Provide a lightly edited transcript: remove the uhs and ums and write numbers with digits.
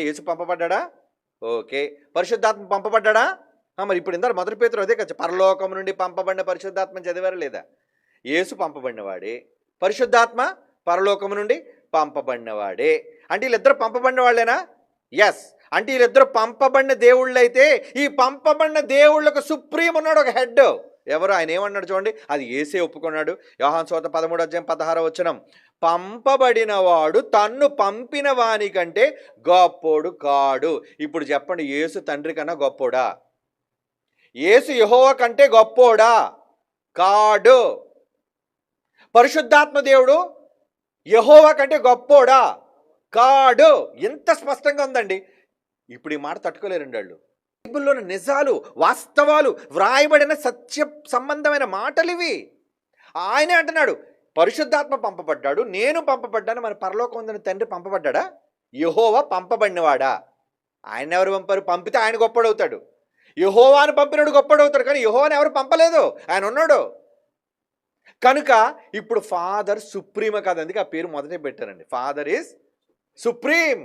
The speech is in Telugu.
యేసు పంపబడ్డా? ఓకే. పరిశుద్ధాత్మ పంపబడ్డా? మరి ఇప్పుడు ఇందాక మొదటి పేతురు అదే కదా, పరలోకం నుండి పంపబడిన పరిశుద్ధాత్మ చదివారా లేదా? యేసు పంపబడినవాడే, పరిశుద్ధాత్మ పరలోకం నుండి పంపబడినవాడే. అంటే వీళ్ళిద్దరు పంపబడిన వాళ్ళేనా? ఎస్. అంటే వీళ్ళిద్దరు పంపబడిన దేవుళ్ళు అయితే, ఈ పంపబడిన దేవుళ్ళకు సుప్రీం ఉన్నాడు, ఒక హెడ్. ఎవరు? ఆయన ఏమన్నాడు చూడండి, అది యేసే ఒప్పుకున్నాడు. యోహాను సువార్త 13:16 పంపబడిన వాడు తన్ను పంపిన వాని కంటే గొప్పోడు కాడు. ఇప్పుడు చెప్పండి, యేసు తండ్రి కన్నా గొప్పోడా? యేసు యెహోవా కంటే గొప్పోడా? కాడు. పరిశుద్ధాత్మ దేవుడు యెహోవా కంటే గొప్పోడా? కాడు. ఎంత స్పష్టంగా ఉందండి. ఇప్పుడు ఈ మాట తట్టుకోలేరండి వాళ్ళు. బైబిల్లోని నిజాలు, వాస్తవాలు, వ్రాయబడిన సత్య సంబంధమైన మాటలు ఇవి. ఆయనే అంటున్నాడు, పరిశుద్ధాత్మ పంపబడ్డాడు, నేను పంపబడ్డాను. మన పరలోకం ఉందని తండ్రి పంపబడ్డా? యెహోవా పంపబడినవాడా? ఆయన ఎవరు పంపారు? పంపితే ఆయన గొప్పడవుతాడు. యెహోవాను పంపినడు గొప్పడవుతాడు, కానీ యెహోవాను ఎవరు పంపలేదు, ఆయన ఉన్నాడు. కనుక ఇప్పుడు ఫాదర్ సుప్రీమ కాదు, అందుకే ఆ పేరు మొదటే పెట్టారండి. Father is supreme.